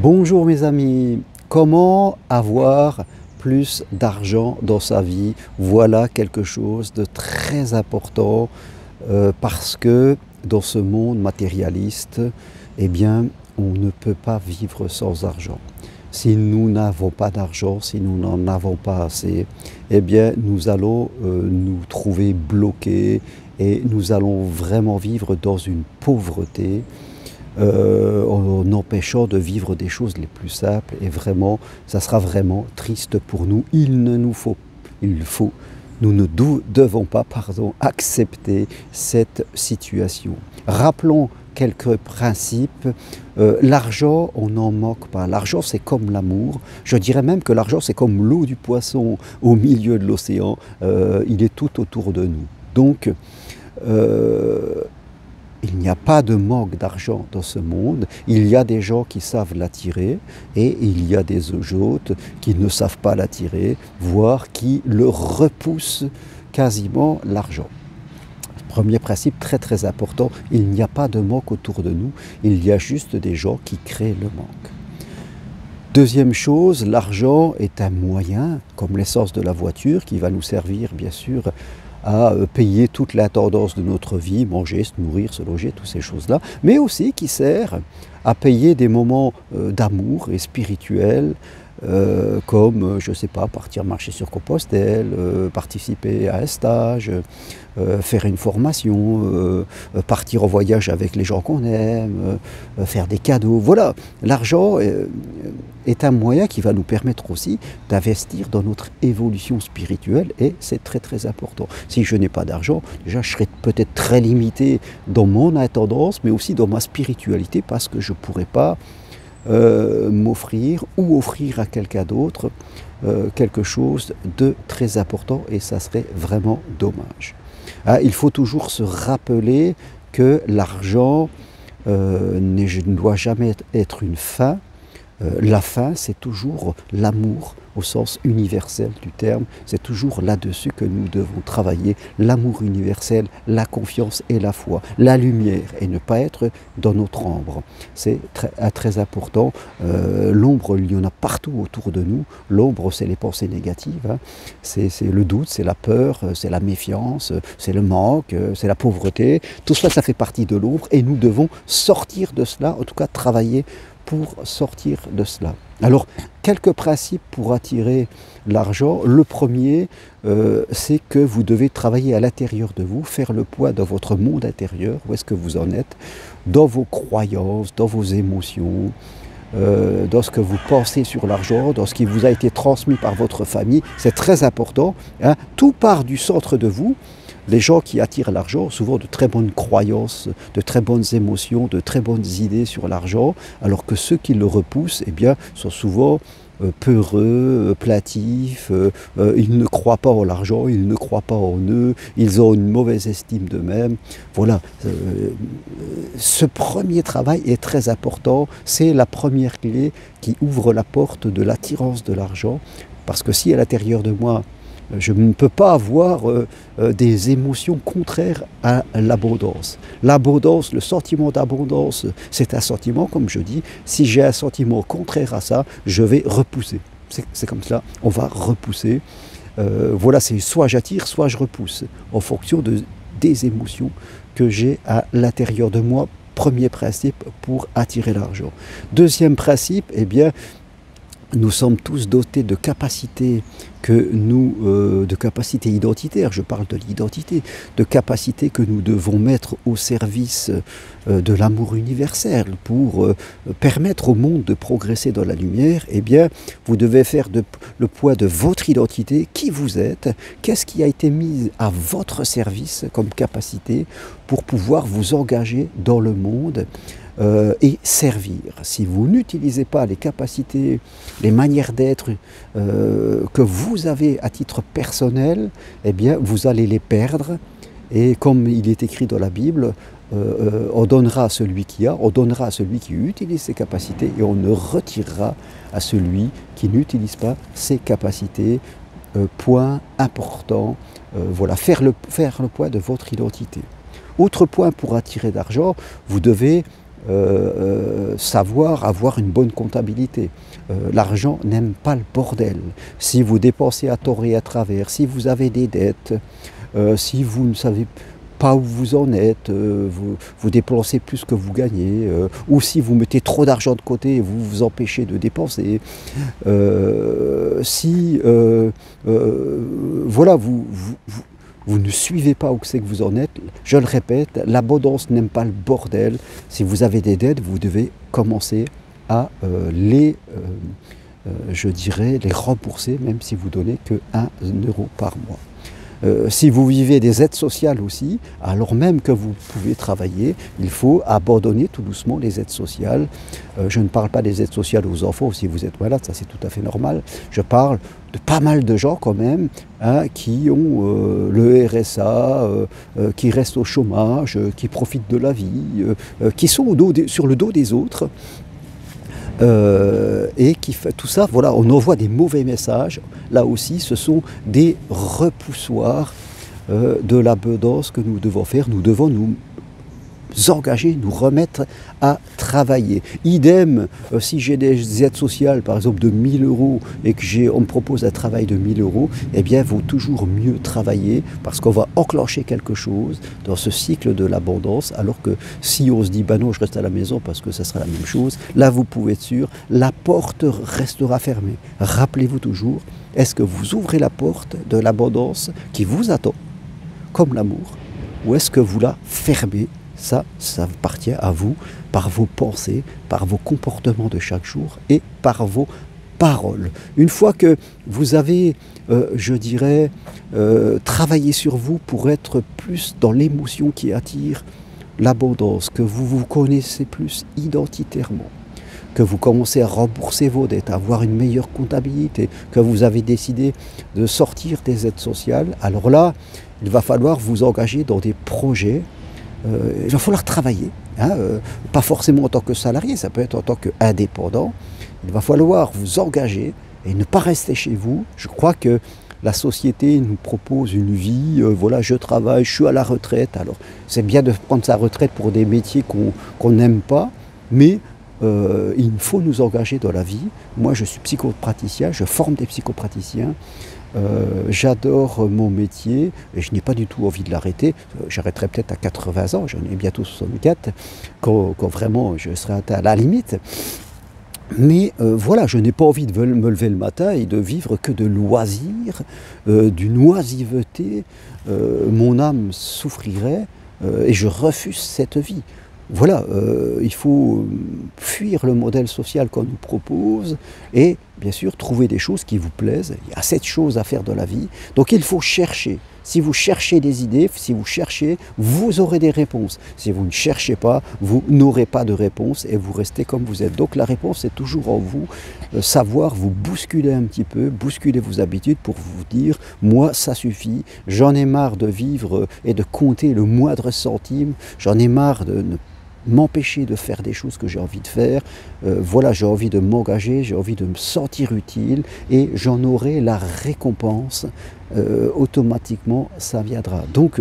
Bonjour mes amis, comment avoir plus d'argent dans sa vie? Voilà quelque chose de très important parce que dans ce monde matérialiste, eh bien, on ne peut pas vivre sans argent. Si nous n'avons pas d'argent, si nous n'en avons pas assez, eh bien, nous allons nous trouver bloqués et nous allons vraiment vivre dans une pauvreté en empêchant de vivre des choses les plus simples et vraiment, ça sera vraiment triste pour nous. Nous ne devons pas, accepter cette situation. Rappelons quelques principes. L'argent, on n'en manque pas. L'argent, c'est comme l'amour. Je dirais même que l'argent, c'est comme l'eau du poisson au milieu de l'océan. Il est tout autour de nous. Donc, il n'y a pas de manque d'argent dans ce monde. Il y a des gens qui savent l'attirer et il y a des autres qui ne savent pas l'attirer, voire qui le repoussent quasiment l'argent. Premier principe très très important, il n'y a pas de manque autour de nous, il y a juste des gens qui créent le manque. Deuxième chose, l'argent est un moyen, comme l'essence de la voiture, qui va nous servir bien sûr à payer toute la tendance de notre vie, manger, se nourrir, se loger, toutes ces choses-là, mais aussi qui sert à payer des moments d'amour et spirituels, comme, je ne sais pas, partir marcher sur Compostelle, participer à un stage, faire une formation, partir en voyage avec les gens qu'on aime, faire des cadeaux. Voilà, l'argent est un moyen qui va nous permettre aussi d'investir dans notre évolution spirituelle et c'est très très important. Si je n'ai pas d'argent, déjà je serai peut-être très limité dans mon intendance, mais aussi dans ma spiritualité parce que je ne pourrais pas m'offrir ou offrir à quelqu'un d'autre quelque chose de très important et ça serait vraiment dommage. Il faut toujours se rappeler que l'argent ne doit jamais être une fin. La fin, c'est toujours l'amour au sens universel du terme. C'est toujours là-dessus que nous devons travailler. L'amour universel, la confiance et la foi. La lumière et ne pas être dans notre ombre. C'est très important. L'ombre, il y en a partout autour de nous. L'ombre, c'est les pensées négatives. Hein. C'est le doute, c'est la peur, c'est la méfiance, c'est le manque, c'est la pauvreté. Tout cela, ça fait partie de l'ombre et nous devons sortir de cela, en tout cas travailler pour sortir de cela. Alors, quelques principes pour attirer l'argent. Le premier, c'est que vous devez travailler à l'intérieur de vous, faire le poids dans votre monde intérieur, où est-ce que vous en êtes, dans vos croyances, dans vos émotions, dans ce que vous pensez sur l'argent, dans ce qui vous a été transmis par votre famille. C'est très important. Hein. Tout part du centre de vous. Les gens qui attirent l'argent ont souvent de très bonnes croyances, de très bonnes émotions, de très bonnes idées sur l'argent, alors que ceux qui le repoussent, eh bien, sont souvent peureux, plaintifs, ils ne croient pas en l'argent, ils ne croient pas en eux, ils ont une mauvaise estime d'eux-mêmes. Voilà, ce premier travail est très important, c'est la première clé qui ouvre la porte de l'attirance de l'argent, parce que si à l'intérieur de moi, je ne peux pas avoir des émotions contraires à l'abondance. L'abondance, le sentiment d'abondance, c'est un sentiment, comme je dis, si j'ai un sentiment contraire à ça, je vais repousser. C'est comme cela, on va repousser. Voilà, c'est soit j'attire, soit je repousse, en fonction des émotions que j'ai à l'intérieur de moi. Premier principe pour attirer l'argent. Deuxième principe, eh bien, nous sommes tous dotés de capacités de capacités identitaires, je parle de l'identité, de capacités que nous devons mettre au service de l'amour universel pour permettre au monde de progresser dans la lumière. Eh bien, vous devez faire le poids de votre identité, qui vous êtes, qu'est-ce qui a été mis à votre service comme capacité pour pouvoir vous engager dans le monde et servir. Si vous n'utilisez pas les capacités, les manières d'être que vous avez à titre personnel, eh bien vous allez les perdre. Et comme il est écrit dans la Bible, on donnera à celui qui a, on donnera à celui qui utilise ses capacités et on ne retirera à celui qui n'utilise pas ses capacités. Point important, voilà, faire le poids de votre identité. Autre point pour attirer d'argent, vous devez savoir avoir une bonne comptabilité. L'argent n'aime pas le bordel. Si vous dépensez à tort et à travers, si vous avez des dettes, si vous ne savez pas où vous en êtes, vous dépensez plus que vous gagnez, ou si vous mettez trop d'argent de côté et vous vous empêchez de dépenser, si voilà, vous ne suivez pas où c'est que vous en êtes, je le répète, l'abondance n'aime pas le bordel. Si vous avez des dettes, vous devez commencer à je dirais, les rembourser, même si vous donnez que 1 euro par mois. Si vous vivez des aides sociales aussi, alors même que vous pouvez travailler, il faut abandonner tout doucement les aides sociales. Je ne parle pas des aides sociales aux enfants, si vous êtes malade, ça c'est tout à fait normal. Je parle de pas mal de gens quand même, hein, qui ont le RSA, qui restent au chômage, qui profitent de la vie, qui sont sur le dos des autres. Et qui fait tout ça, voilà, on envoie des mauvais messages. Là aussi, ce sont des repoussoirs de l'abondance que nous devons faire. Nous devons nous engager, nous remettre à travailler. Idem, si j'ai des aides sociales, par exemple de 1 000 euros, et qu'on me propose un travail de 1 000 euros, eh bien, il vaut toujours mieux travailler, parce qu'on va enclencher quelque chose dans ce cycle de l'abondance, alors que si on se dit, bah non, je reste à la maison parce que ça sera la même chose, là, vous pouvez être sûr, la porte restera fermée. Rappelez-vous toujours, est-ce que vous ouvrez la porte de l'abondance qui vous attend, comme l'amour, ou est-ce que vous la fermez? Ça appartient à vous, par vos pensées, par vos comportements de chaque jour et par vos paroles. Une fois que vous avez, je dirais, travaillé sur vous pour être plus dans l'émotion qui attire l'abondance, que vous vous connaissez plus identitairement, que vous commencez à rembourser vos dettes, à avoir une meilleure comptabilité, que vous avez décidé de sortir des aides sociales, alors là, il va falloir vous engager dans des projets. Il va falloir travailler, hein, pas forcément en tant que salarié, ça peut être en tant qu'indépendant. Il va falloir vous engager et ne pas rester chez vous. Je crois que la société nous propose une vie, voilà, je travaille, je suis à la retraite. Alors c'est bien de prendre sa retraite pour des métiers qu'on n'aime pas, mais il faut nous engager dans la vie. Moi je suis psychopraticien, je forme des psychopraticiens. J'adore mon métier et je n'ai pas du tout envie de l'arrêter. J'arrêterai peut-être à 80 ans, j'en ai bientôt 64, quand vraiment je serai à la limite. Mais voilà, je n'ai pas envie de me lever le matin et de vivre que de loisirs, d'une oisiveté. Mon âme souffrirait et je refuse cette vie. Voilà, il faut fuir le modèle social qu'on nous propose et bien sûr trouver des choses qui vous plaisent. Il y a 7 choses à faire dans la vie, donc il faut chercher. Si vous cherchez des idées, si vous cherchez, vous aurez des réponses. Si vous ne cherchez pas, vous n'aurez pas de réponse et vous restez comme vous êtes. Donc la réponse est toujours en vous, savoir vous bousculer un petit peu, bousculer vos habitudes pour vous dire « moi ça suffit, j'en ai marre de vivre et de compter le moindre centime, j'en ai marre de ne m'empêcher de faire des choses que j'ai envie de faire, voilà, j'ai envie de m'engager, j'ai envie de me sentir utile et j'en aurai la récompense, automatiquement ça viendra. Donc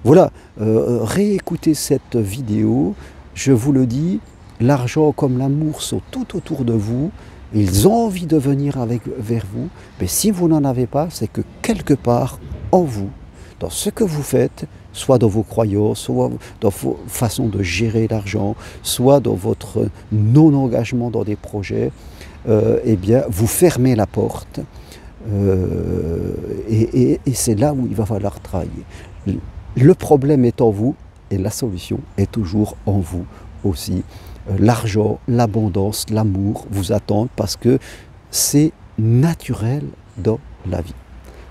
voilà, réécoutez cette vidéo, je vous le dis, l'argent comme l'amour sont tout autour de vous, ils ont envie de venir vers vous, mais si vous n'en avez pas, c'est que quelque part en vous, dans ce que vous faites, soit dans vos croyances, soit dans vos façons de gérer l'argent, soit dans votre non-engagement dans des projets, eh bien, vous fermez la porte et c'est là où il va falloir travailler. Le problème est en vous et la solution est toujours en vous aussi. L'argent, l'abondance, l'amour vous attendent parce que c'est naturel dans la vie.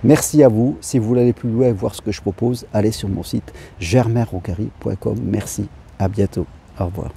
Merci à vous. Si vous voulez aller plus loin et voir ce que je propose, allez sur mon site germainroncari.com. Merci, à bientôt. Au revoir.